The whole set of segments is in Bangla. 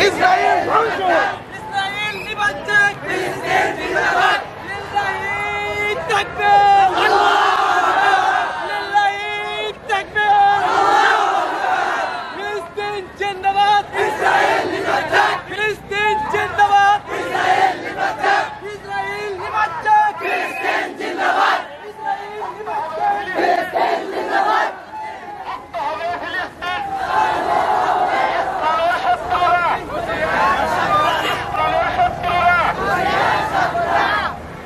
ইসরায়েল ধ্বংস, ইসরায়েল নিবাচক, ফিলিস্তিন জিন্দাবাদ, লিল্লাহি তাকবীর, লিল্লাহি তাকবীর, ফিলিস্তিন জিন্দাবাদ, ইসরায়েল নিবাচক, ফিলিস্তিন জিন্দাবাদ, ইসরায়েল নিবাচক, ইসরায়েল নিবাচক, ফিলিস্তিন জিন্দাবাদ, ইসরায়েল নিবাচক, ফিলিস্তিন জিন্দাবাদ।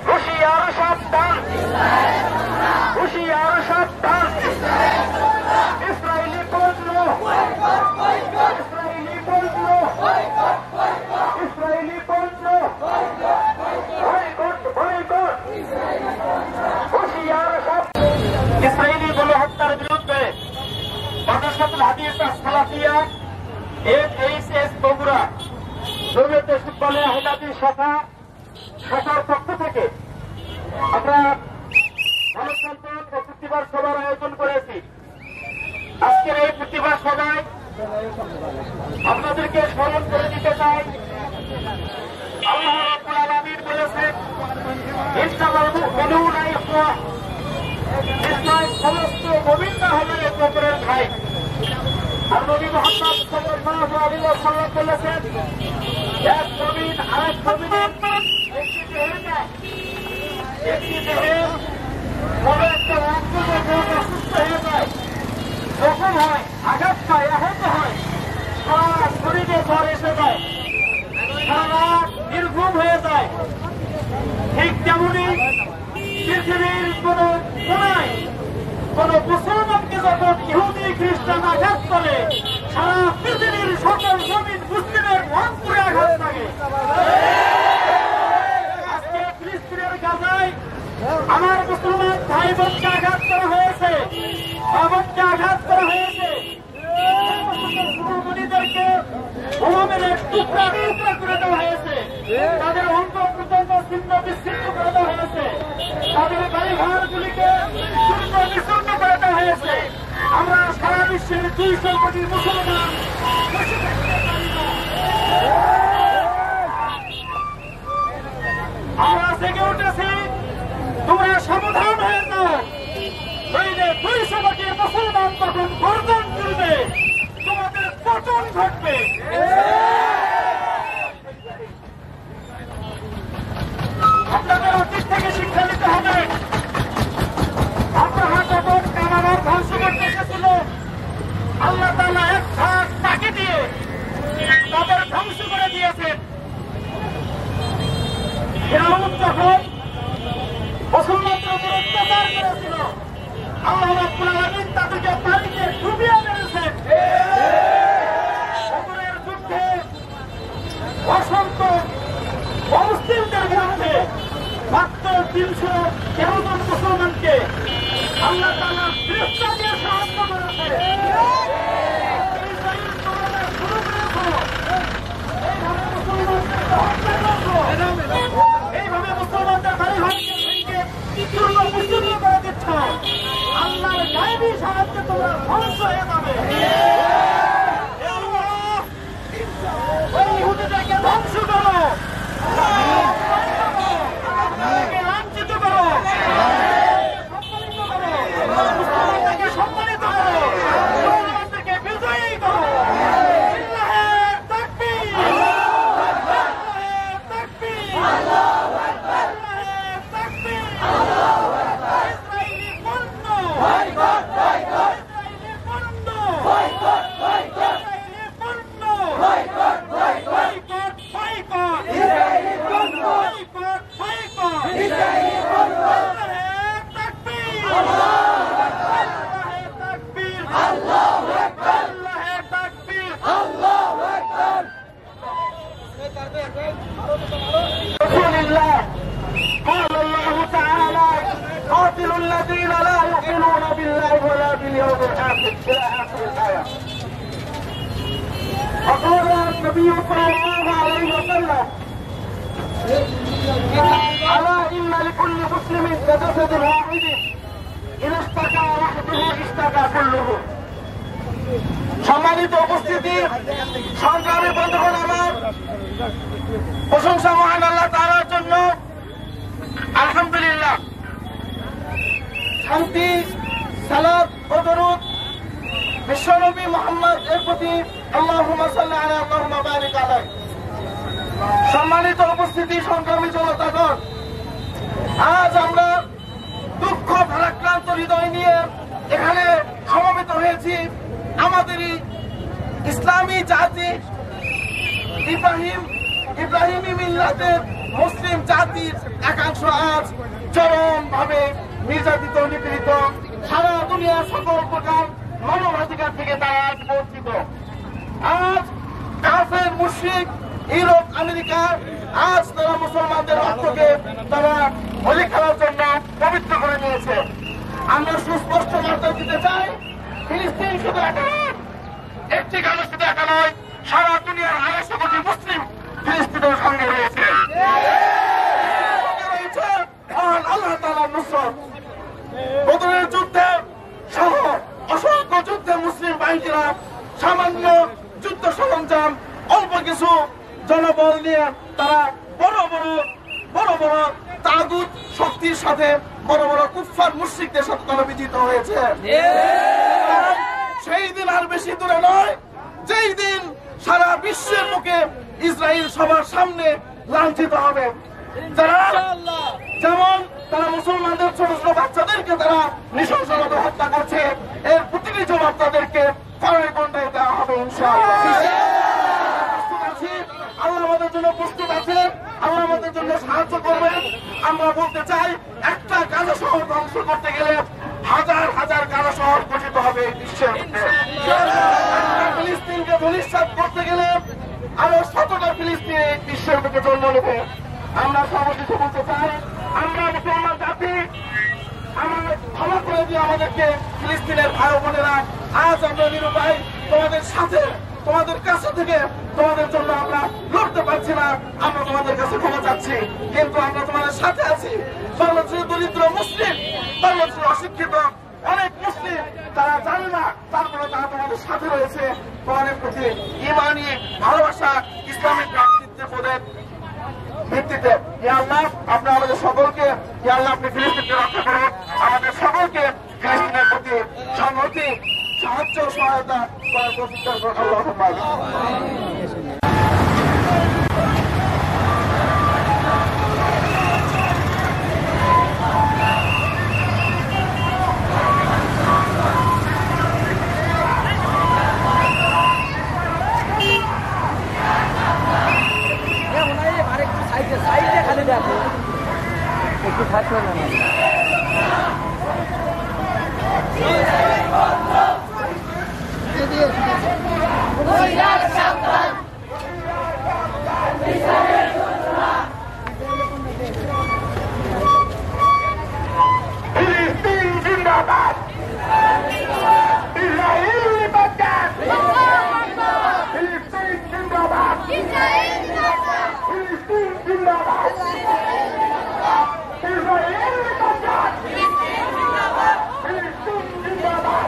হুশিয়ার সাবধান, হুশিয়ার সাবধান, ইসরায়েলি পণ্য, ইসরায়েলি পণ্য, ইসরায়েলি পণ্য, বয়কট, বয়কট, হুশিয়ার সাবধান। ইসরায়েলি গণহত্যার বিরুদ্ধে মাদ্রাসাতুল হাদিস সালাফিয়া FHS বগুড়া জমিয়তে ফুটবলে আহলাদি শাখার পক্ষ থেকে আমরা গণতন্ত্র ও প্রতিবাদ সভার আয়োজন করেছি। আজকের এই প্রতিবাদ সভায় আপনাদেরকে স্মরণ করে দিতে চাই, আল্লাহ রাব্বুল আলামিন বলেছেন, ইন্নামাল মুমিনুনা ইখওয়া, নিশ্চয় সমস্ত মুমিনরা হলো এক অপরের ভাই। আর নবী মুহাম্মদ সাল্লাল্লাহু আলাইহি ওয়াসাল্লাম বলেছেন, এক মুমিন আরেক মুমিনের একটি দেহের কোনো একটা অঙ্গ যখন অসুস্থ হয়ে যায়, যখন হয়, আঘাত পায়, আহত হয়, সারা শরীরে জ্বর এসে যায়, সারা নির্ঘুম হয়ে যায়, ঠিক তেমনি পৃথিবীর কোন কোনায় কোন মুসলমানকে যখন ইহুদি খ্রিস্টান আঘাত করে, সারা পৃথিবীর সকল জমিন মুসলিমের অন্তরে আঘাত লাগে। আজকে ফিলিস্তিনের গাজায় আমার মুসলমান ভাই বোনকে আঘাত করা হয়েছে, বাবনকে আঘাত করা হয়েছে, মুসলমানদেরকে বোমা মেরে টুকরা টুকরা করে দেওয়া হয়েছে, তাদের অঙ্গ প্রত্যঙ্গ ছিন্ন বিচ্ছিন্ন করে দেওয়া হয়েছে, তাদের বাড়িঘরগুলিকে চূর্ণ বিচূর্ণ করে দেওয়া হয়েছে। আমরা সারা বিশ্বের 200 কোটি মুসলমান আমরা জেগে উঠেছি, তোমরা সাবধান হয়ে যাও, নইলে 200 কোটি মুসলমান তখন গর্জন করবে, তোমাদের পতন ঘটবে। আপনাদের অতীত থেকে শিক্ষা নিতে হবে। আব্রাহা যখন কানাডার ধ্বংস করতে এসেছিল, আল্লাহ তাআলা এক ঝাঁক পাখি দিয়ে তাদের ধ্বংস করে দিয়েছেন। ফিরআউন যখন মুসলমানদের উপর অত্যাচার করেছিল, আল্লাহ রাব্বুল আলামিন তাদেরকে পানিতে ডুবিয়ে মেরেছেন। বদরের যুদ্ধে অসংখ্য অমুসলিমদের বিরুদ্ধে মাত্র 313 জন মুসলমানকে আল্লাহ তাআলা ফেরেশতা দিয়ে সাহায্য করেছে। এইভাবে মুসলমানদের বাড়ি ঘরকে ভেঙে চূর্ণ বিচূর্ণ করে দিচ্ছ, আল্লাহর গায়েবী সাহায্যে তোমরা ধ্বংস হয়ে যাবে। ওই ইহুদিদেরকে ধ্বংস করো, লাঞ্ছিত করো, সম্মানিত করো, মুসলমানদেরকে সম্মানিত করো, মুসলমানদেরকে বিজয়ী করো। লিল্লাহি তাকবীর, লিল্লাহি তাকবীর, আল্লাহু আকবার, লিল্লাহি তাকবীর, আল্লাহু আকবার। ইসরায়েলি পণ্য বয়কট, বয়কট, ইসরায়েলি পণ্য বয়কট, বয়কট, ইসরায়েলি পণ্য বয়কট, বয়কট, বয়কট, ইসরায়েলি পণ্য বয়কট, বয়কট, ইসরায়েলি পণ্য। লিল্লাহি তাকবীর, আল্লাহু আকবার, লিল্লাহি তাকবীর, আল্লাহু আকবার, লিল্লাহি তাকবীর, আল্লাহু আকবার। রাসূলুল্লাহ قال الله تعالى قاتلوا الذين لا يؤمنون بالله ولا باليوم الآخر إلى آخر الآية. وقال النبي صلى الله عليه وسلم ألا إن لكل مسلم كجسد واحد إذا اشتكى وحده اشتكى كله. সম্মানিত উপস্থিতি, সংগ্রামী বন্ধুগণ আমার, প্রশংসা মহান আল্লাহ তাআলার জন্য। আলহামদুলিল্লাহ। শান্তি, সালাত ও দরুদ বিশ্বনবী মুহাম্মদ এর প্রতি আল্লাহুম্মা সাল্লি আলা আল্লাহুম্মা বারিক আলাইহি। সম্মানিত উপস্থিতি, সংগ্রামী জনতাগণ, আজ আমরা দুঃখ ভারাক্রান্ত হৃদয় নিয়ে এখানে সমবেত হয়েছি। আমাদেরই ইসলামী জাতি, ইব্রাহিমী মিল্লাতের মুসলিম জাতির একাংশ আজ চরমভাবে নির্যাতিত, নিপীড়িত। সারা দুনিয়ার সকল প্রকার মানবাধিকার থেকে তারা আজ বঞ্চিত। আজ কাফের, মুশরিক, ইউরোপ, আমেরিকা আজ তারা মুসলমানদের রক্তকে তারা হোলি খেলার জন্য পবিত্র করে নিয়েছে। আমরা সুস্পষ্ট বার্তা দিতে চাই, ফিলিস্তিন শুধু একটি গানে শুধু একা নয়, সারা দুনিয়ার 250 কোটি মুসলিম ফিলিস্তিনের সঙ্গে রয়েছে। আল্লাহ তাআলার নুসরত, বদরের যুদ্ধে সহ অসংখ্য যুদ্ধে মুসলিম বাহিনীরা সামান্য যুদ্ধ সরঞ্জাম, অল্প কিছু জনবল নিয়ে তারা বড় বড় তাগুত শক্তির সাথে, বড় বড় কুফফার মুশরিকদের সাথে তারা বিজিত হয়েছে। সেই দিন আর বেশি দূরে নয়, যেই দিন সারা বিশ্বের মুখে ইসরায়েল সবার সামনে লাঞ্ছিত হবে। যেমন তারা মুসলমানদের ছোট ছোট বাচ্চাদেরকে তারা নৃশংসভাবে হত্যা করছে, এর প্রতিটি জবাব তাদেরকে কড়াই গন্ডায় দেওয়া হবে ইনশাআল্লাহ। আল্লাহ আমাদের জন্য প্রস্তুত আছে, আল্লাহ আমাদের জন্য সাহায্য করবেন। আমরা বলতে চাই, একটা গাজা শহর ধ্বংস করতে গেলে হাজার হাজার গাজা শহর গঠিত হবে বিশ্বের মধ্যে। ফিলিস্তিনকে ধূলিসাৎ করতে গেলে আরো 100টা ফিলিস্তিন বিশ্বের মধ্যে জন্ম নেবে। আমরা সর্বশেষে বলতে চাই, আমরা মুসলমান জাতি, আমরা ক্ষমা করে দিয়ে আমাদেরকে ফিলিস্তিনের ভাই বোনেরা, আজ আমরা নিরুপায় তোমাদের সাথে, তোমাদের কাছে থেকে তোমাদের জন্য আমরা লড়তে পারছি না। আমরা তোমাদের কাছে ক্ষমা চাচ্ছি, কিন্তু আমরা তোমাদের সাথে আছি। বাংলাদেশের দরিদ্র মুসলিম, বাংলাদেশের অশিক্ষিত অনেক মুসলিম, তারা জানে না, তারপরে তারা তোমাদের সাথে রয়েছে। তোমাদের প্রতি ইমানি ভালোবাসা, ইসলামিক নেতৃত্বের ভিত্তিতে ইয়া আল্লাহ, আপনি আমাদের সকলকে, ইয়া আল্লাহ, আপনি ফিলিস্তিনকে রক্ষা করুন। আমাদের সকলকে ফিলিস্তিনের প্রতি সংহতি, সাহায্য, সহায়তা করার প্রচেষ্টা করুন। আল্লাহুম্মা আমিন। একটু থাকবে না ফিলিস্তিন জিন্দাবাদ, ইসরায়েল জিন্দাবাদ, ফিলিস্তিন জিন্দাবাদ, ফিলিস্তিন জিন্দাবাদ, ইসরায়েল জিন্দাবাদ, ফিলিস্তিন জিন্দাবাদ।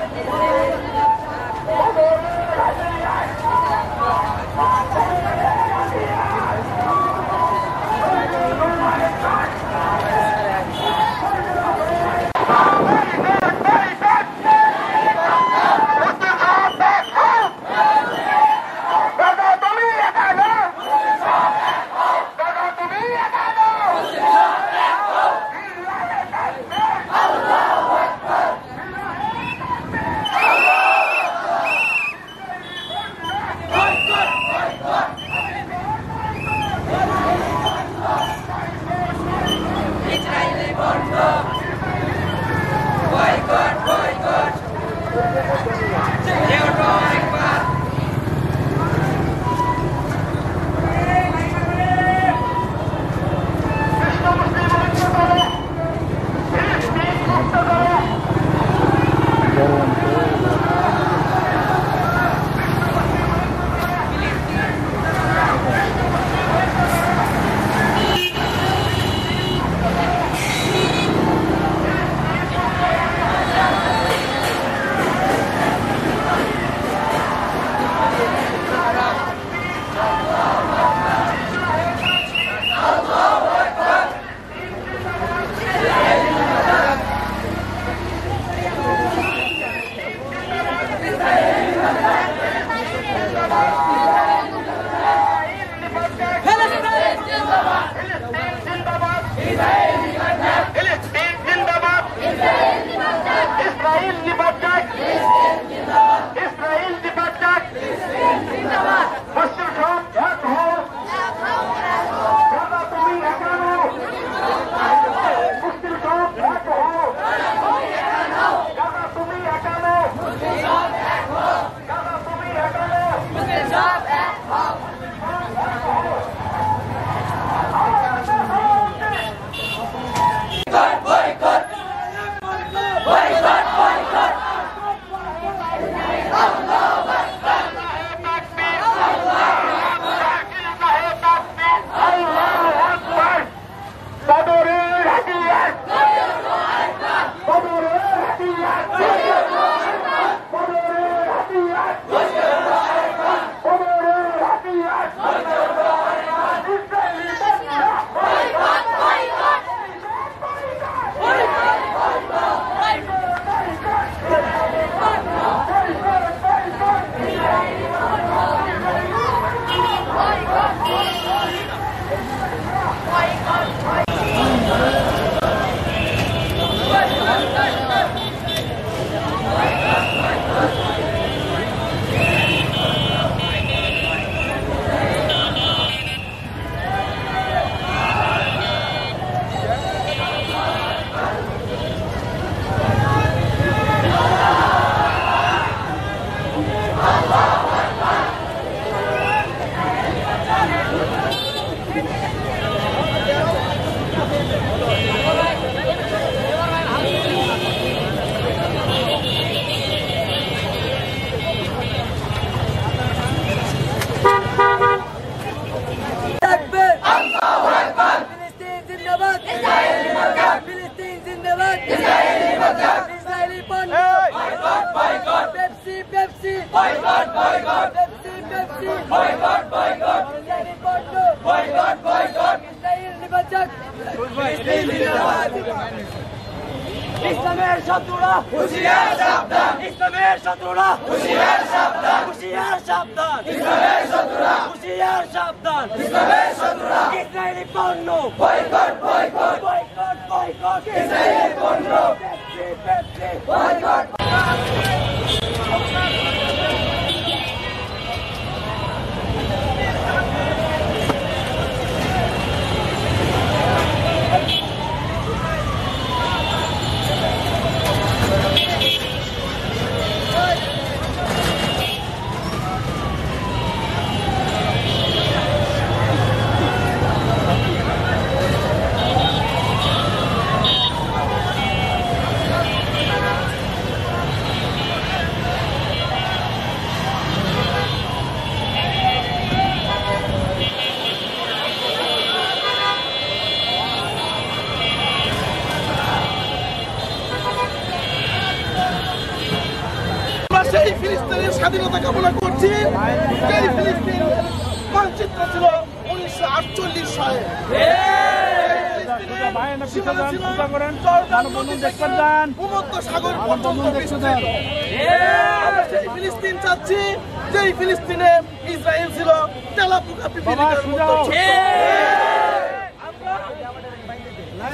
ইসলামের শত্রুরা হুঁশিয়ার সাবধান ইসলামের শত্রুরা হুঁশিয়ার সাবধান হুঁশিয়ার সাবধান ইসলামের শত্রুরা হুঁশিয়ার সাবধান ইসলামের শত্রুরা ইসরায়েলি পণ্য boycott boycott boycott boycott Israeli পণ্য বয়কট সেই ফিলিস্তিনের স্বাধীনতা কামনা করছি। এই ফিলিস্তিন মানচিত্র ছিল 1948 সালে। ভূমধ্যসাগর পর্যন্ত বিস্তৃত। আমরা সেই ফিলিস্তিন চাচ্ছি যেই ফিলিস্তিনে ইসরায়েল ছিল তেলাপোকা পিপিলিকার মতো।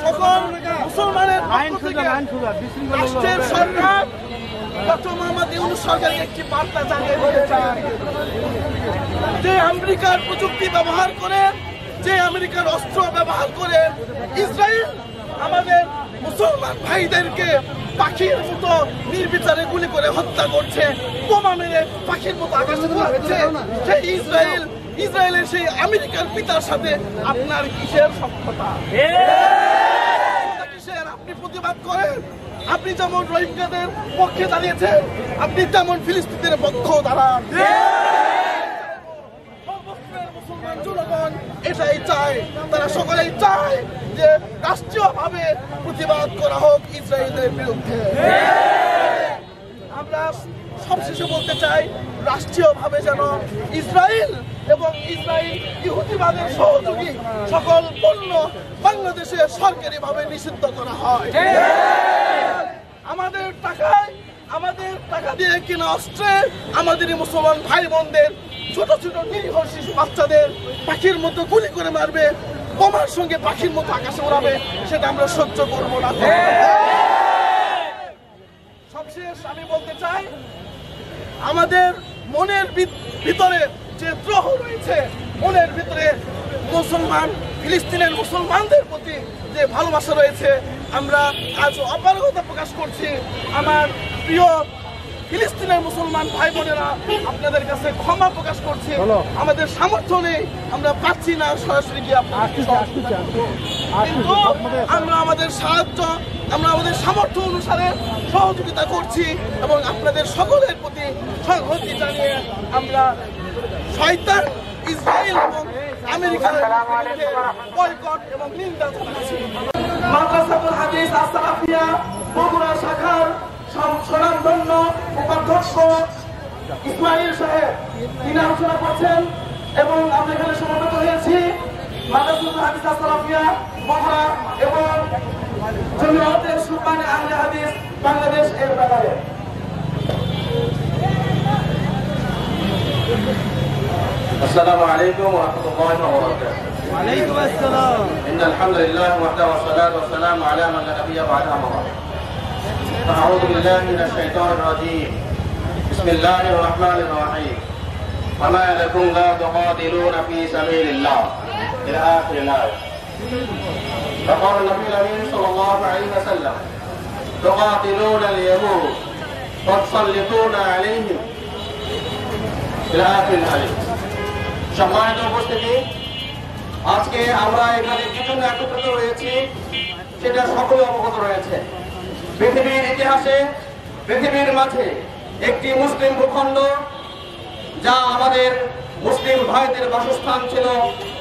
সকল মুসলমানের পক্ষ থেকে রাষ্ট্রের সরকার ডক্টর মোহাম্মদ ইউনূস সরকারকে একটি বার্তা জানিয়ে দিতে চান যে আমেরিকার প্রযুক্তি ব্যবহার করে, যে আমেরিকার অস্ত্র ব্যবহার করে ইসরায়েল আমাদের মুসলমান ভাইদেরকে পাখির মতো নির্বিচারে গুলি করে হত্যা করছে, বোমা মেরে পাখির মতো আকাশে উড়াচ্ছে। সেই ইসরায়েলের সেই আমেরিকার পিতার সাথে আপনার কিসের সখ্যতা? কিসের? আপনি প্রতিবাদ করেন। আপনি যেমন রোহিঙ্গাদের পক্ষে দাঁড়িয়েছেন, আপনি তেমন ফিলিস্তিনের পক্ষ দাঁড়ান। মুসলমান জনগণ এটাই চায়, তারা সকলেই চায় যে রাষ্ট্রীয়ভাবে প্রতিবাদ করা হোক ইসরায়েলের বিরুদ্ধে। আমরা সবশেষে বলতে চাই, রাষ্ট্রীয়ভাবে যেন ইসরায়েল এবং ইসরায়েল ইহুদিবাদের সহযোগী সকল পণ্য বাংলাদেশে সরকারিভাবে নিষিদ্ধ করা হয়। আমাদের টাকা দিয়ে কিনা অস্ত্রে আমাদের মুসলমান ভাই বোনদের ছোট ছোট নিরীহ শিশু বাচ্চাদের পাখির মতো গুলি করে মারবে, বোমার সঙ্গে পাখির মতো আকাশে উড়াবে, সেটা আমরা সহ্য করবো না। সবশেষ আমি বলতে চাই, আমাদের মনের ভিতরে যে দ্রোহ রয়েছে, মনের ভিতরে ফিলিস্তিনের মুসলমানদের প্রতি যে ভালোবাসা রয়েছে, আমরা আজ অপারগতা প্রকাশ করছি। আমার প্রিয় ফিলিস্তিনের মুসলমান ভাই বোনেরা, আপনাদের কাছে ক্ষমা প্রকাশ করছি। আমাদের সামর্থ্য নেই, আমরা পাচ্ছি না সরাসরি গিয়ে কিন্তু আমরা আমাদের সামর্থ্য অনুসারে সহযোগিতা করছি এবং আপনাদের সকলের প্রতি সংহতি জানিয়ে আমরা শয়তান ইসরায়েল এবং আমেরিকার বয়কট এবং নিন্দা জানাচ্ছি। মাদ্রাসাতুল হাদিস আস-সালাফিয়া বগুড়া শাখার স্বনামধন্য উপাধ্যক্ষ ইসমাইল সাহেব তিনি আলোচনা করছেন এবং আমরা এখানে সমবেত হয়েছি মাদ্রাসাতুল হাদিস আস-সালাফিয়া বগুড়া এবং জমিয়তের সুলতানে আহলে হাদিস বাংলাদেশ এর ব্যাপারে। السلام عليكم ورحمة الله وبركاته. وعليكم السلام. إن الحمد لله وحده والصلاة والسلام على من لا نبي بعده أما بعد. أعوذ بالله من الشيطان الرجيم. بسم الله الرحمن الرحيم. وما لكم لا تقاتلون في سبيل الله إلى آخر الآية. فقال النبي الأمين صلى الله عليه وسلم تقاتلون اليهود وتسلطون عليهم إلى آخر الآية. সম্মানিত উপস্থিতি, আজকে আমরা এখানে কি জন্য একত্রিত হয়েছি সেটা সকলে অবগত রয়েছে। পৃথিবীর ইতিহাসে, পৃথিবীর মাঝে একটি মুসলিম ভূখণ্ড যা আমাদের মুসলিম ভাইদের বাসস্থান ছিল,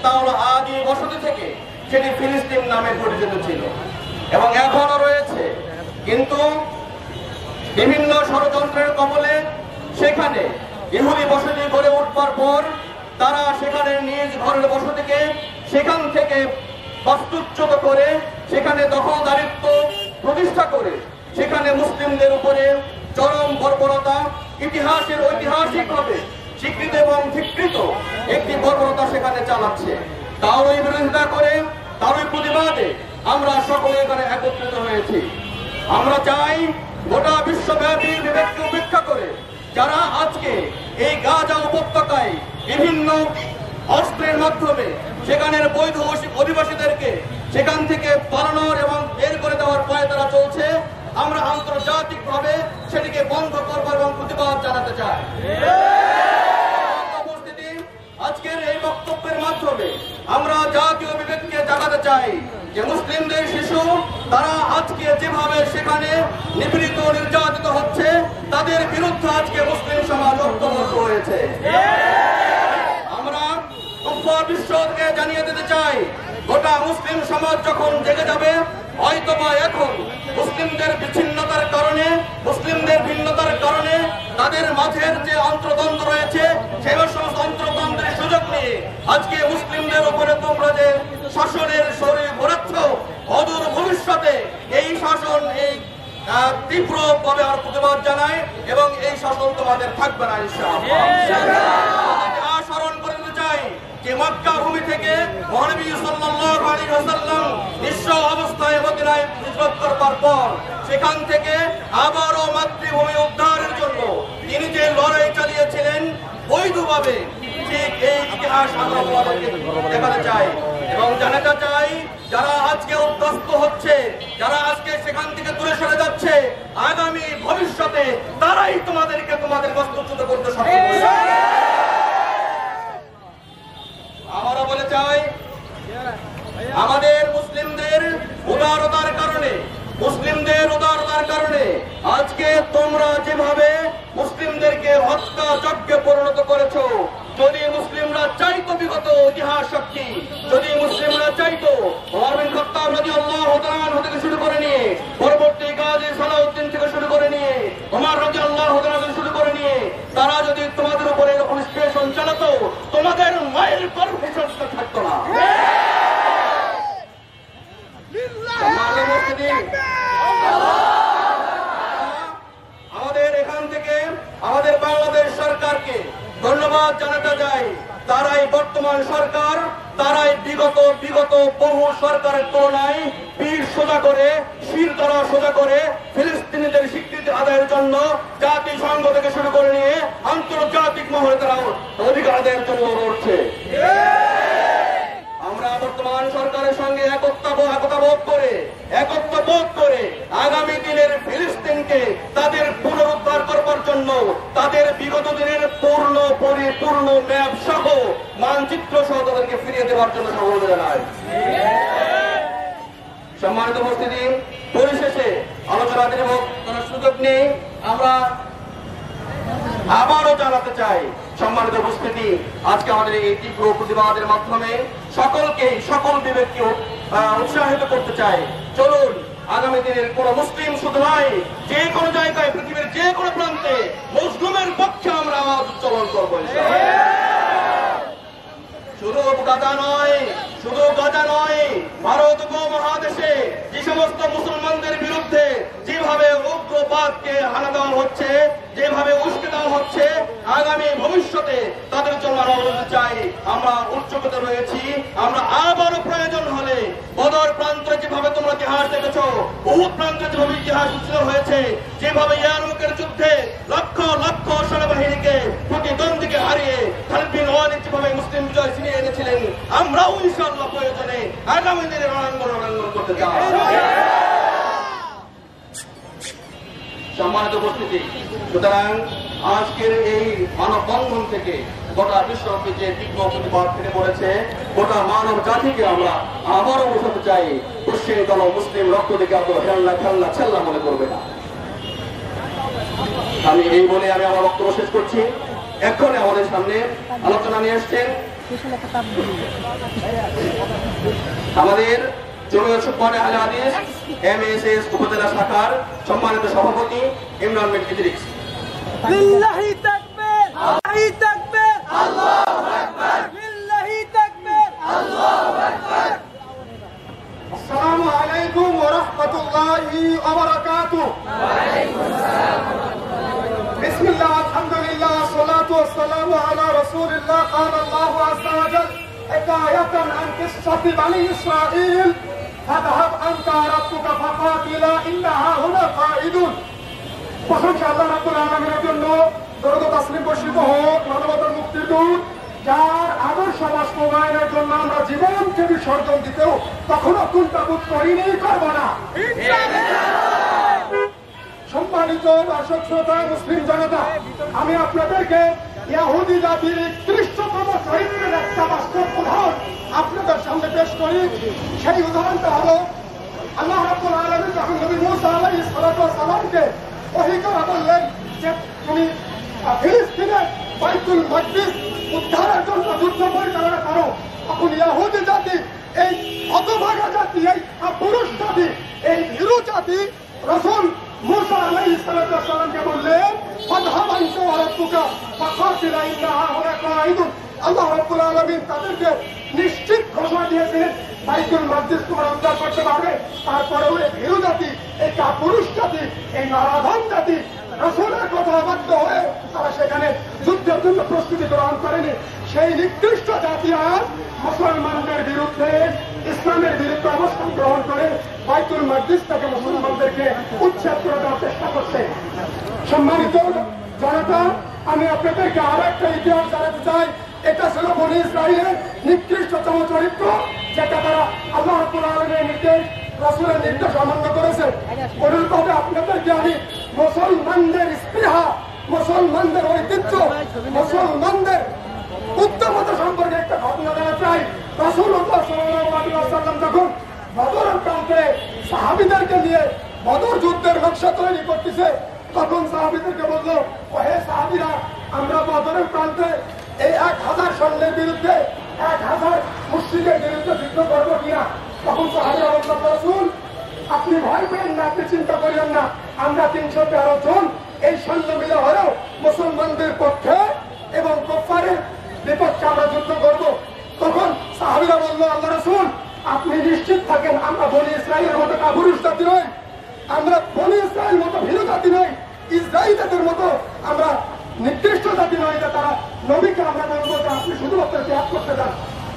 তা হলো আদি বসতি থেকে সেটি ফিলিস্তিন নামে পরিচিত ছিল এবং এখনো রয়েছে। কিন্তু বিভিন্ন ষড়যন্ত্রের কবলে সেখানে ইহুদি বসতি গড়ে উঠবার পর তারা সেখানে নিজ ঘরের বসতিকে সেখান থেকে বাস্তুচ্যুত করে সেখানে দখলদারিত্ব প্রতিষ্ঠা করে সেখানে মুসলিমদের উপরে চরম বর্বরতা, ইতিহাসের ঐতিহাসিকভাবে স্বীকৃত এবং স্বীকৃত একটি বর্বরতা সেখানে চালাচ্ছে। তারই বিরোধিতা করে, তারই প্রতিবাদে আমরা সকলে এখানে একত্রিত হয়েছি। আমরা চাই গোটা বিশ্বব্যাপী বিবেককে উপেক্ষা করে যারা আজকে এই গাজা উপত্যকায় বিভিন্ন অস্ত্রের মাধ্যমে সেখানের বৈধ অধিবাসীদেরকে সেখান থেকে পালানোর এবং বের করে দেওয়ার পায়তারা চলছে, আমরা আন্তর্জাতিকভাবে সেটিকে বন্ধ করব এবং প্রতিবাদ জানাতে চাই। উপস্থিতি, আজকের এই বক্তব্যের মাধ্যমে আমরা জাতীয় বিবেককে জাগাতে চাই যে মুসলিমদের শিশু তারা আজকে যেভাবে সেখানে নিপীড়িত নির্যাতিত হচ্ছে, তাদের বিরুদ্ধে আজকে মুসলিম সমাজ ঐক্যবদ্ধ হয়েছে। আমরা কুফফার বিশ্বকে জানিয়ে দিতে চাই, গোটা মুসলিম সমাজ যখন জেগে যাবে, হয়তোবা এখন মুসলিমদের বিচ্ছিন্নতার কারণে, মুসলিমদের ভিন্নতার কারণে তাদের মাঝের যে অন্তর্দ্বন্দ্ব রয়েছে, সেই সমস্ত অন্তর্দ্বন্দ্বের সুযোগ নিয়ে আজকে মুসলিমদের উপরে তোমরা যে শাসনের শরীর ঘোরাচ্ছ, অদূর ভবিষ্যতে এই শাসন এই তীব্রভাবে আর প্রতিবাদ জানায় এবং এই শাসন তোমাদের থাকবে না ইনশাআল্লাহ। স্মরণ করে দিতে চাই যে মক্কা ভূমি থেকে মহানবী সাল্লাল্লাহু আলাইহি ওয়াসাল্লাম নিঃস্ব অবস্থায় মদিনায় হিজরত করবার পর সেখান থেকে আবারও মাতৃভূমি উদ্ধারের জন্য তিনি যে লড়াই চালিয়েছিলেন বৈধভাবে, ঠিক এই ইতিহাস আমরা দেখাতে চাই এবং জানাতে চাই যারা আজকে উদ্ধ্বস্ত হচ্ছে, যারা আজকে সেখান থেকে দূরে সরে যাচ্ছে, আগামী ভবিষ্যতে তারাই তোমাদেরকে তোমাদের বাস্তুচ্যুত করতে সক্ষম হবে। আমরা বলে চাই আমাদের মুসলিমদের উদারতার কারণে আজকে তোমরা যেভাবে মুসলিমদেরকে হত্যা যজ্ঞে পরিণত করেছো, যদি মুসলিমরা চাইতো বিগত ইতিহাস সাক্ষী, যদি মুসলিমরা চাইতো ওমর বিন খাত্তাব রাদিয়াল্লাহু তাআলা আনহু থেকে শুরু করে নিয়ে পরবর্তী গাজী সালাউদ্দিন থেকে শুরু করে নিয়ে ওমর রাদিয়াল্লাহু তাআলা থেকে শুরু করে নিয়ে তারা যদি তোমাদের উপরে এরকম স্টেশন চালাতো, তোমাদের মায়ের পারমিশন থাকতো না। আমাদের এখান থেকে আমাদের বাংলাদেশ সরকারকে ধন্যবাদ জানাতে চাই। তারাই বর্তমান সরকার, তারাই বিগত বহু সরকারের তুলনায় পিঠ সোজা করে, শির দ্বারা সোজা করে ফিলিস্তিনিদের স্বীকৃতি আদায়ের জন্য জাতিসংঘ থেকে শুরু করে নিয়ে আন্তর্জাতিক মহলে তারা অধিকার আদায়ের জন্য লড়ছে। আমরা বর্তমান সরকারের সঙ্গে একতা বোধ করে আগামী দিনের ফিলিস্তিনকে তাদের পুনরুদ্ধার করবার জন্য তাদের বিগত দিনের পরিপূর্ণ ম্যাপ সহ মানচিত্র সহ তাদেরকে ফিরিয়ে দেওয়ার জন্য সহযোগিতা জানায়। সম্মানিত উপস্থিতি, পরিশেষে আলোচনা করার সুযোগ নেই, আমরা আবারও জানাতে চাই সম্মানিত উপস্থিতি, আজকে আমাদের এই তীব্র প্রতিবাদের মাধ্যমে সকল বিবেককে উৎসাহিত করতে চাই। চলুন আগামী দিনের কোন মুসলিম শুধু নয়, যে কোনো জায়গায় পৃথিবীর যে কোনো প্রান্তে মুসলিমের পক্ষে আমরা আওয়াজ উচ্চারণ করবো। শুধু গাজা নয়, ভারত উপমহাদেশে যে সমস্ত মুসলমানদের বিরুদ্ধে যেভাবে উগ্রবাদকে হানা দেওয়া হচ্ছে, যেভাবে উস্কে দেওয়া হচ্ছে, আগামী ভবিষ্যতে তাদের জন্য আমরা চাই আমরা উচ্চকতা রয়েছি। আমরা আবারও প্রয়োজন হলে বদর প্রান্তে যেভাবে তোমরা ইতিহাস দেখেছো, উহুদ প্রান্তে যেভাবে ইতিহাস উচ্চিত হয়েছে, যেভাবে ইয়ারমুকের যুদ্ধে লক্ষ লক্ষ সেনাবাহিনীকে প্রতিদ্বন্দ্বীকে হারিয়ে খালিদ বিন ওয়ালিদ যেভাবে মুসলিম বিজয় ছিনিয়ে এনেছিলেন, আমরাও ইনশাআল্লাহ প্রয়োজনে আগামী দিনে রণাঙ্গন করতে চাই। সম্মানিত উপস্থিতি, সুতরাং আজকের এই মানববন্ধন থেকে গোটা বিশ্বকে যে তীব্র প্রতিবাদ ফিরে পড়েছে, গোটা মানব জাতিকে আমরা আবারও বোঝাতে চাই, পশ্চিম দল মুসলিম রক্ত দিকে এত খেলনা ছেল্লা মনে করবে না। আমি এই বলে আমি আমার বক্তব্য শেষ করছি। এখন আমাদের সামনে আলোচনা নিয়ে এসছেন আমাদের জমিয়ত সুবহানে আহলে হাদিস এমএসএস উপজেলা শাখার সম্মানিত সভাপতি ইমরান বিন ইদ্রিস। লিল্লাহি তাকবীর, আল্লাহি তাকবীর, আল্লাহু আকবার, লিল্লাহি তাকবীর, আল্লাহু আকবার। আসসালামু আলাইকুম ওয়া রাহমাতুল্লাহি ওয়া বারাকাতুহু। বিসমিল্লাহ, আলহামদুলিল্লাহ, সালাতু ওয়াসসালামু আলা রাসূলিল্লাহ। قال الله عز وجل حكاية عن قصة بني إسرائيل فاذهب أنت وربك فقاتلا إنها هنا قائدون। প্রশংসা আল্লাহ রাব্বুল আলামিনের জন্য, দরুদ ও তাসলিম বর্ষিত হোক মানবতার মুক্তির দূত, যার আদর্শ বাস্তবায়নের জন্য আমরা জীবনকে বিসর্জন দিতেও কখনো কুণ্ঠাবোধ করিনি, করব না। সম্মানিত দর্শক শ্রোতা, মুসলিম জনতা, আমি আপনাদেরকে ইহুদি জাতির নিকৃষ্টতম চরিত্রের একটা বাস্তব উদাহরণ আপনাদের সামনে পেশ করি। সেই উদাহরণটা হলো, আল্লাহ রাব্বুল আলামিন যখন নবী মূসা আলাইহিস সালাতু ওয়াস সালামকে ওহী করে বললেন যে তুমি ফিলিস্তিনের বাইতুল মাকদিস উদ্ধারের জন্য যুদ্ধ পরিচালনা করো, তখন ইহুদি জাতি, এই হতভাগা জাতি, এই পুরুষ জাতি, এই ভীরু জাতি রাসূল মূসা আলাইহিস সালাতু ওয়াস সালামকে বললেন ফাযহাব আনতা ওয়া রাব্বুকা ফাকাতিলা ইন্নাহা হুনা কাঈদুন। আল্লাহ রাব্বুল আলামিন তাদেরকে নিশ্চিত ঘোষণা দিয়েছিলেন বাইতুল মাকদিস তোমরা উদ্ধার করতে পারবে। তারপরেও এই ভীরু জাতি, এই কাপুরুষ জাতি, এই নরাধম জাতি রাসূলের কথা অবাধ্য হয়ে তারা সেখানে যুদ্ধের জন্য প্রস্তুতি গ্রহণ করেনি। সেই নিকৃষ্ট জাতি আজ মুসলমানদের বিরুদ্ধে, ইসলামের বিরুদ্ধে অবস্থান গ্রহণ করে বাইতুল মাকদিস থেকে মুসলমানদেরকে উচ্ছেদ করে দেওয়ার চেষ্টা করছে। সম্মানিত জনতা, আমি আপনাদেরকে আর একটা ইতিহাস জানাতে চাই। এটা ছিল বনী ইসরাইলের নিকৃষ্টতম চরিত্র, যেটা তারা আল্লাহ রাব্বুল আলামিনের নির্দেশ, রাসূলের নির্দেশ অমান্য করেছে। অনুরূপভাবে আপনাদেরকে আমি মুসলমানদের স্পৃহা, মুসলমানদের ঐতিহ্য, মুসলমানদের উত্তমতা সম্পর্কে একটা ঘটনা জানা চাই। রাসূলুল্লাহ সাল্লাল্লাহু আলাইহি ওয়াসাল্লাম যখন বদরের প্রান্তে সাহাবীদেরকে নিয়ে বদর যুদ্ধের নকশা তৈরি করতেছে, তখন সাহাবীদেরকে বলল, ও হে সাহাবীরা, আমরা বদরের প্রান্তে এই 1000 সৈন্যের বিরুদ্ধে, 1000 মুশরিকের বিরুদ্ধে যুদ্ধ করবো কিনা? তখন সাহাবীরা বলল, রাসূল, আপনি ভয় পেন না, আপনি চিন্তা করেন না, আমরা 313 জন এই সৈন্য মিলে হলেও মুসলমানদের পক্ষে এবং কুফারের বিপক্ষে আমরা যুদ্ধ করব। তখন সাহাবীরা বলল, আল্লাহ রাসূল, আপনি নিশ্চিত থাকেন, আমরা বনী ইসরাইলের মতো কাপুরুষ জাতি নই, আমরা বনী ইসরাইল মতো ভীরু জাতি নই, ইসরাইলদের মতো আমরা নিকৃষ্ট জাতি নয় যে তারা নবীকে আমরা বলবো যে আপনি শুধুমাত্র ত্যাগ করতে চান।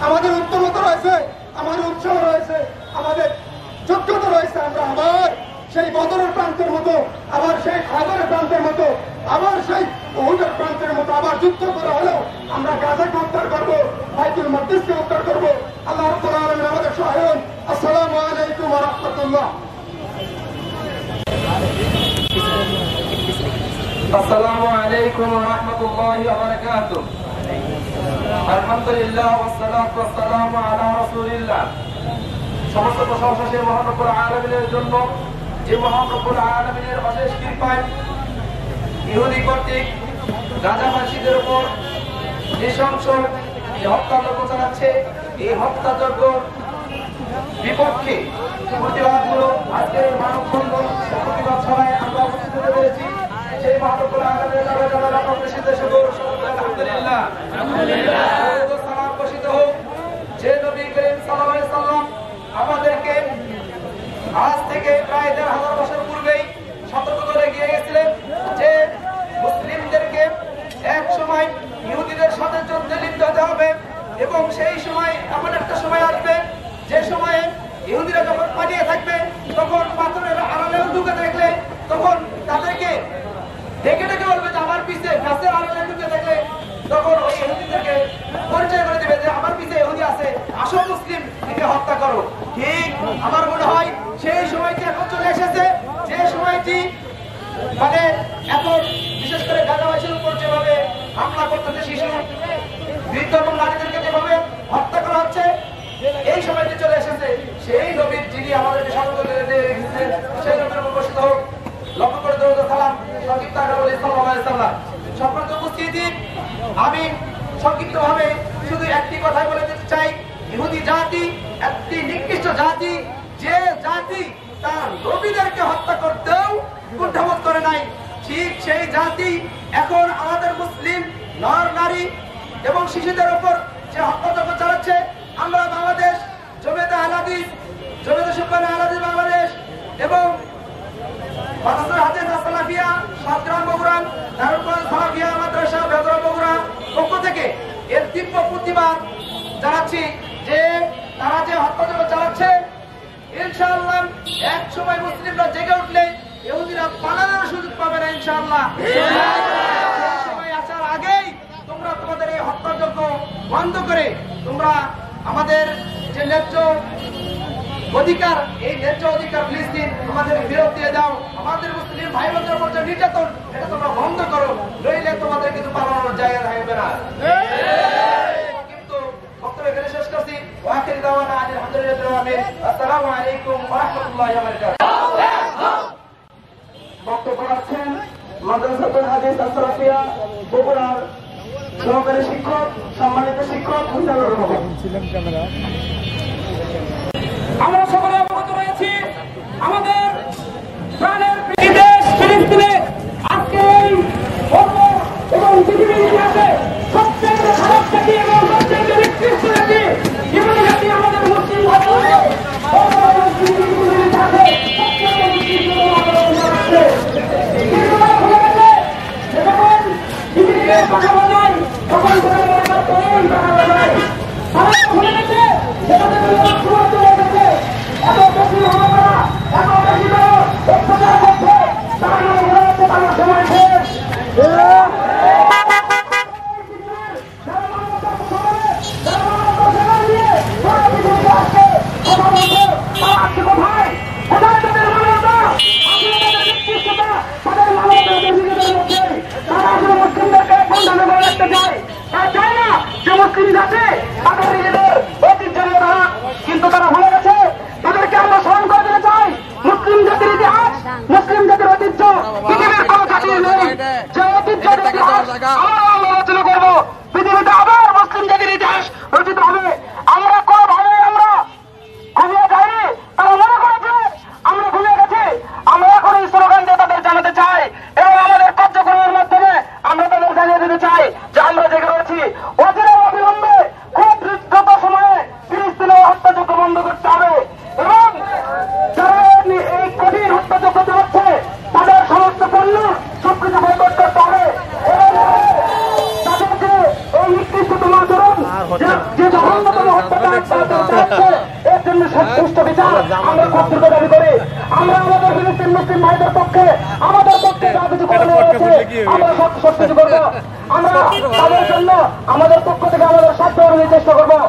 আমাদের উত্তমতা রয়েছে, আমাদের উৎসাহ রয়েছে, আমাদের যোগ্যতা রয়েছে। আমরা আবার সেই বদরের প্রান্তের মতো, আবার সেই খাবারের প্রান্তের মতো, আবার সেই উহুদের প্রান্তের মতো আবার যুদ্ধ করে হলেও আমরা গাজাকে উদ্ধার করবো, বাইতুল মাকদিসকে উদ্ধার করবো। আল্লাহ রাব্বুল আলামিন আমাদের সহায় হন। আসসালামু আলাইকুম ওয়া রাহমাতুল্লাহ। আসসালামু আলাইকুম ওয়া রাহমাতুল্লাহি ওয়া বারাকাতুহু। আলহামদুলিল্লাহ ওয়াসসালাতু ওয়াসসালামু আলা রাসূলিল্লাহ। সমস্ত প্রশংসা সেই মহান রব্বুল আলামিনের জন্য, যে মহান রব্বুল আলামিনের অশেষ কৃপায় ইহুদি কর্তৃক গাজাবাসীদের উপর নৃশংস হত্যাযজ্ঞ চালাচ্ছে। এই হত্যাযজ্ঞ বিপক্ষে প্রতিবাদমূলক আজকের এই মানববন্ধন প্রতিবাদ সভায় আমরা উপস্থিত হতে পেরেছি। সেই মহান রব্বুল আলামিনের নামে যারা প্রতিষ্ঠিত আলহামদুলিল্লাহ, সালাম বর্ষিত হোক যে নবী করিম সাল্লাল্লাহু আলাইহি সাল্লাম আমাদেরকে আজ থেকে প্রায় 1500 বছর পূর্বেই সতর্ক করে গিয়ে গেছিলেন যে মুসলিমদেরকে এক সময় ইহুদিদের সাথে যুদ্ধে লিপ্ত হতে হবে, এবং সেই সময় এমন একটা সময় আসবে যে সময়ে ইহুদিরা যখন পালিয়ে থাকবে, তখন পাথরের আড়ালে ঢুকে থাকলে তখন তাদেরকে ডেকে ডেকে বলবে যে আমার পিছে, গাছের আড়ালে ঢুকে থাকলে তখন ওই ইহুদিদেরকে পরিচয় করে দেবে যে আমার পিছে ইহুদি আছে, আসো মুসলিম একে হত্যা করো। ঠিক আমার মনে হয় সেই সময়টি এখন চলে এসেছে, যে সময়টি মানে এখন বিশেষ করে গাজাবাসীর উপর যেভাবে হামলা করতেছে, শিশু, বৃদ্ধ এবং নারীদেরকে যেভাবে হত্যা করা হচ্ছে, এই সময়টি চলে এসেছে। সেই নবীর যিনি আমাদেরকে স্বাগত দিয়ে রেখেছেন, সেই নবীর উপস্থিত হোক। লক্ষ্য করে দরুদ সালাম সংক্ষিপ্ত আকারে বলি সাল্লাল্লাহু আলাইহি সাল্লাম। সম্মানিত উপস্থিতি, আমি সংক্ষিপ্তভাবে শুধু একটি কথাই বলে দিতে চাই, ইহুদি জাতি একটি নিকৃষ্ট জাতি, যে জাতি তার নবীদেরকে হত্যা করতেও কুণ্ঠাবোধ করে নাই। ঠিক সেই জাতি এখন আমাদের মুসলিম নর নারী এবং শিশুদের উপর যে হত্যাযজ্ঞ চালাচ্ছে। আমরা বাংলাদেশ জমিয়তে আহলে হাদিস, জমিয়তে সুবহান আহলে হাদিস বাংলাদেশ এবং মাদ্রাসা হাদিস সালাফিয়া সাতগ্রাম বগুড়া, দারুল সালাফিয়া মাদ্রাসা বেদরা বগুড়া পক্ষ থেকে এর তীব্র প্রতিবাদ জানাচ্ছি যে তারা যে হত্যাযজ্ঞ চালাচ্ছে, ইনশাআল্লাহ এক সময় মুসলিমরা জেগে উঠলে ইহুদিরা পালানোর সুযোগ পাবে না ইনশাআল্লাহ। সেই সময় আসার আগেই তোমরা তোমাদের এই হত্যাযজ্ঞ বন্ধ করে তোমরা আমাদের যে ন্যায্য অধিকার, এই ন্যায্য অধিকার ফিলিস্তিন তোমাদের ফেরত দিয়ে দাও। আমাদের মুসলিম ভাই বোনদের উপর যে নির্যাতন, এটা তোমরা বন্ধ করো, নইলে তোমাদের কিন্তু পালানোর জায়গা থাকবে না। কিন্তু বক্তব্য এখানে শেষ করছি। ওয়াখির দাওয়ানা আলহামদুলিল্লাহ, আমিন। আসসালামু আলাইকুম ওয়া রাহমাতুল্লাহি ওয়া বারাকাতুহু। বক্তব্য রাখছেন মাদ্রাসাতুল হাদিস সালাফিয়া বগুড়ার সহকারী শিক্ষক, সম্মানিত শিক্ষক হুসাইনুর রহমান। আমরা সকলে অবগত রয়েছি আমাদের প্রাণের দেশ ফিলিস্তিনে আজকে এই এবং পৃথিবীর ইতিহাসে সবচেয়ে খারাপ জাতি এবং সবচেয়ে নিকৃষ্ট জাতি জীবন জাতি আমাদের মুসলিম কিন্তু তারা ভুলে গেছে, তাদেরকে আমরা স্মরণ করে দিতে চাই মুসলিম জাতির ইতিহাস, মুসলিম জাতির ঐতিহ্য পৃথিবীর কোন জাতির নেই যে ঐতিহ্যের ইতিহাস আমরা আলোচনা করবো। পৃথিবীতে আবার মুসলিম জাতির ইতিহাস রচিত হবে। আমরা কোনোভাবে আমরা ঘুমিয়ে যাইনি, তারা মনে করেছে আমরা ঘুমিয়ে গেছি। আমরা এখন এই স্লোগান দিয়ে তাদের জানাতে চাই এবং আমাদের কার্যক্রমের মাধ্যমে আমরা তাদের জানিয়ে দিতে চাই যে আমরা জেগে রয়েছি। অচিরে অবিলম্বে খুব দ্রুত সময়ে ফিলিস্তিনের হত্যাযজ্ঞ বন্ধ করতে হবে এবং যারা এই কঠিন হত্যাযজ্ঞ চালাচ্ছে তাদের সমস্ত পণ্য সবকিছু বয়কট করতে হবে এবং তাদেরকে এই নিকৃষ্টতম আচরণ যে জঘন্যতম হত্যাকাণ্ড চালাচ্ছে এর জন্য সুষ্ঠু বিচার আমরা খুব দ্রুত দাবি করি। আমরা আমাদের ফিলিস্তিন মুসলিম ভাইদের পক্ষে আমাদের পক্ষে যা কিছু করণীয় রয়েছে আমরা সব কিছু করবো। আমরা তাদের জন্য আমাদের পক্ষ থেকে আমাদের সাধ্য অনুযায়ী চেষ্টা করবো।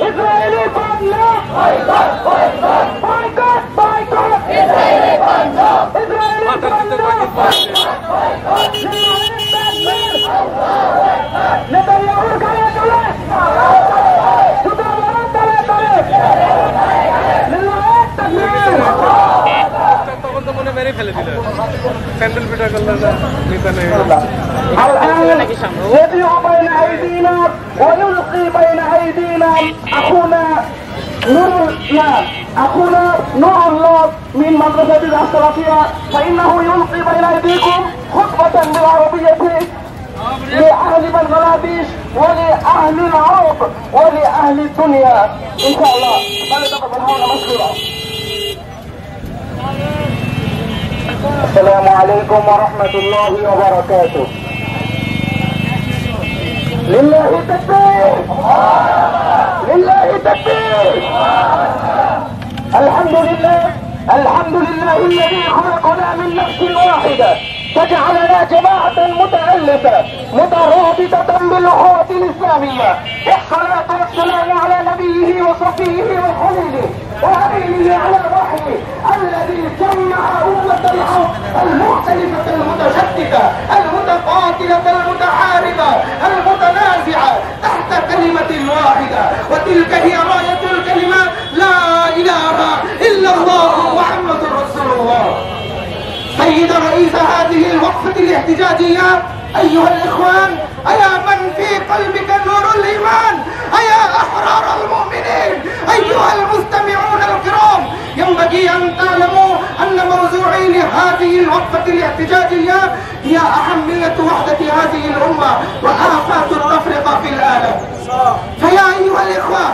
ইসরায়েলি পণ্য boycott, boycott, boycott, boycott, Israeli পণ্য, ইসরায়েলি পণ্য বয়কট, বয়কট, নেতানিয়াহুর গায়ে চলে শুধু আমার তলে তলে তখন তো মনে মেরে ফেলে দিল, প্যান্ডেল পিটা করলো না নেতা নেই। يدعو بين أيدينا ويلقي بين أيدينا أخونا نور الله من مدرسة السلفية، فإنه يلقي بين أيديكم خطبة بالعربية لأهل بنغلاديش ولأهل العرب ولأهل الدنيا إن شاء الله. فلتقبل هذا مشكورا. السلام عليكم ورحمة الله وبركاته. لله تكبير، لله تكبير. الحمد لله، الحمد لله الذي خلقنا من نفس واحدة فجعلنا جماعة متألفة مترابطة بالأخوة الإسلامية. الصلاة والسلام على نبيه وصفيه وخليله وأمينه على وحيه الذي جمع أمة الحق المختلفة المتشتتة المتقاتلة المتحاربة المتنازعة تحت كلمة واحدة، وتلك هي راية الكلمة لا إله إلا الله محمد رسول الله. سيد رئيس هذه الوقفة الاحتجاجية، أيها الإخوان، أيا من في قلبك نور الإيمان، أيا أحرار المؤمنين، أيها المستمعون الكرام، ينبغي أن تعلموا أن موضوعي لهذه الوقفة الاحتجاجية هي أهمية وحدة هذه الأمة وآفات التفرقة في العالم. فيا أيها الإخوة،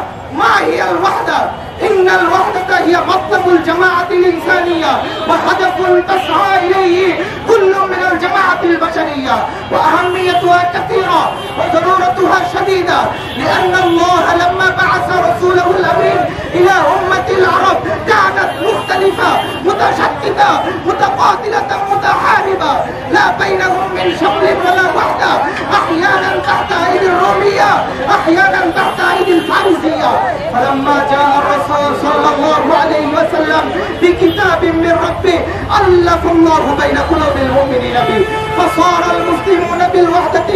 ما هي الوحدة؟ إن الوحدة هي مطلب الجماعة الإنسانية وهدف تسعى إليه كل من الجماعة البشرية، وأهميتها كثيرة وضرورتها شديدة، لأن الله لما بعث رسوله الأمين إلى أمة العرب كانت مختلفة متشتتة متقاتلة متحاربة، لا بينهم من شمل ولا وحدة، أحيانا تحت أيدي الرومية، أحيانا تحت أيدي الفارسية. فلما جاء الرسول صلى الله عليه وسلم بكتاب من ربه ألف الله بين قلوب المؤمنين به، فصار المسلمون بالوحدة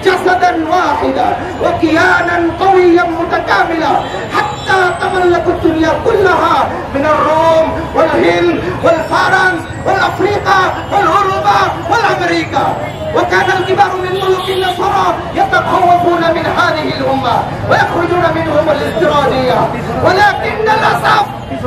جسدا واحدا وكيانا قويا متكاملا، حتى تملكوا الدنيا كلها من الروم والهند والفرنس والأفريقيا والأوروبا والأمريكا. وكان الكبار من ملوك النصارى يتخوفون من هذه الأمة ويخرجون منهم الاستراتيجية، ولكن للأسف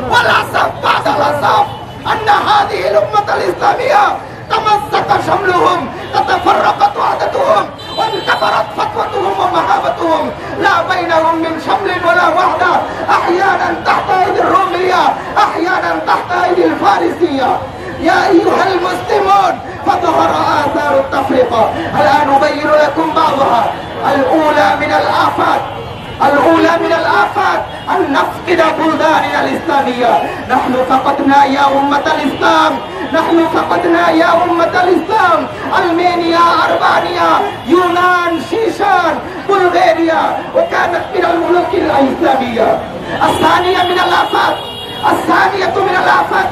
والأسف بعد الأسف أن هذه الأمة الإسلامية تمزق شملهم، تتفرقت وحدتهم، وانكسرت فتوتهم ومهابتهم، لا بينهم من شمل ولا وحدة، أحيانا تحت أيدي الرومية، أحيانا تحت أيدي الفارسية. يا أيها المسلمون فظهر آثار التفرقة، الآن أبين لكم بعضها. الأولى من الآفات أن نفقد بلداننا الإسلامية. نحن فقدنا يا أمة الإسلام، نحن فقدنا يا أمة الإسلام أرمينيا، أربانيا، يونان، شيشان، بلغاريا، وكانت من الملوك الإسلامية. الثانية من الآفات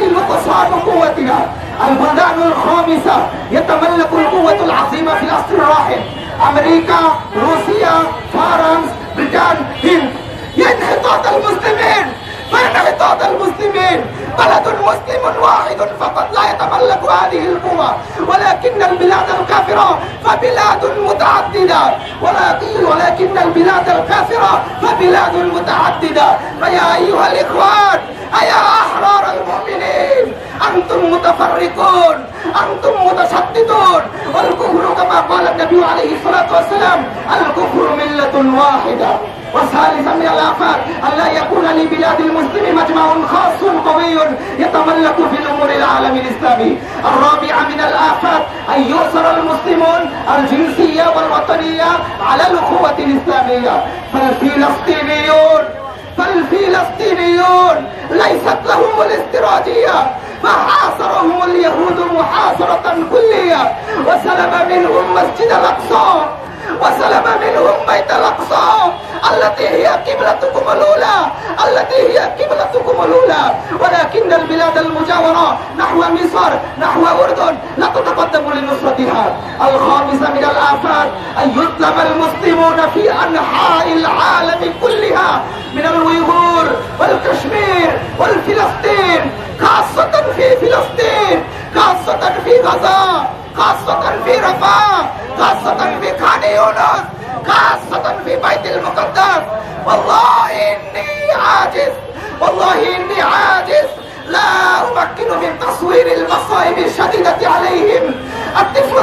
نقصان قوتنا. البلدان الخامسة يتملك القوة العظيمة في العصر الراهن، أمريكا، روسيا، فرنسا، بريطانيا، هند. ينحطاط المسلمين، فينحطاط المسلمين بلد مسلم واحد فقط لا يتملك هذه القوة، ولكن البلاد الكافرة فبلاد متعددة، ولكن البلاد الكافرة فبلاد متعددة. فيا أيها الإخوان، أيا أحرار المؤمنين، أنتم متفرقون، أنتم متشتتون، والكفر كما قال النبي عليه الصلاة والسلام الكفر ملة واحدة. وثالثا من الآفات أن لا يكون لبلاد المسلم مجمع خاص قوي يتملك في الأمور العالم الإسلامي. الرابعة من الآفات أن يؤثر المسلمون الجنسية والوطنية على الأخوة الإسلامية. فالفلسطينيون ليست لهم الاستراتيجية، فحاصرهم اليهود محاصرة كلية، وسلب منهم مسجد الأقصى، وسلب منهم بيت الأقصى التي هي قبلتكم الأولى، ولكن البلاد المجاورة نحو مصر نحو أردن لا تتقدم لنصرتها. الخامسة من الآفات أن يظلم المسلمون في أنحاء العالم كلها، من الويغور والكشمير والفلسطين، خاصة في فلسطين، خاصة في غزة، خاصة في رفاه، خاصة في خان يونس، خاصة في بيت المقدس. والله إني عاجز لا أمكن من تصوير المصائب الشديدة عليهم. الطفل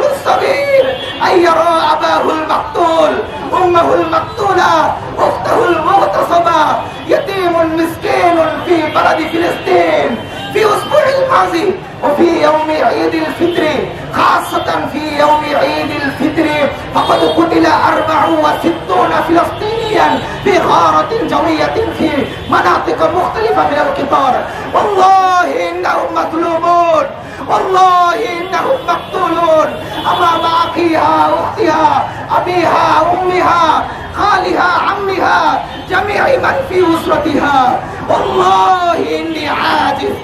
الصغير أن يرى أباه المقتول، أمه المقتولة، أخته المغتصبة، يتيم مسكين في بلد فلسطين في أسبوع الماضي، وفي يوم عيد الفطر، خاصة في يوم عيد الفطر، فقد قتل 64 فلسطينيا في غارة جوية في مناطق مختلفة من القطار. والله إنهم مظلومون، والله إنهم مقتولون أمام أخيها، أختها، أبيها، أمها، خالها، عمها، جميع من في أسرتها. والله إني عاجز،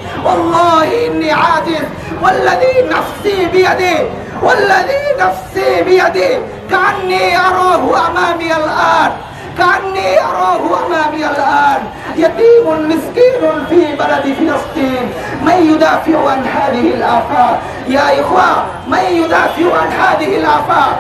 والذي نفسي بيده كأني أراه أمامي الآن، يتيم مسكين في بلد فلسطين. من يدافع عن هذه الآفات يا إخوة؟ من يدافع عن هذه الآفات؟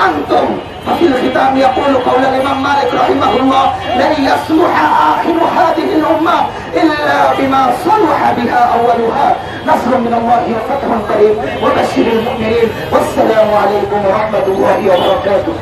أنتم. ففي الختام يقول قول الإمام مالك رحمه الله: لن يصلح آخر هذه الأمة إلا بما صلح بها أولها. نصر من الله وفتح قريب، وبشر المؤمنين. والسلام عليكم ورحمة الله وبركاته.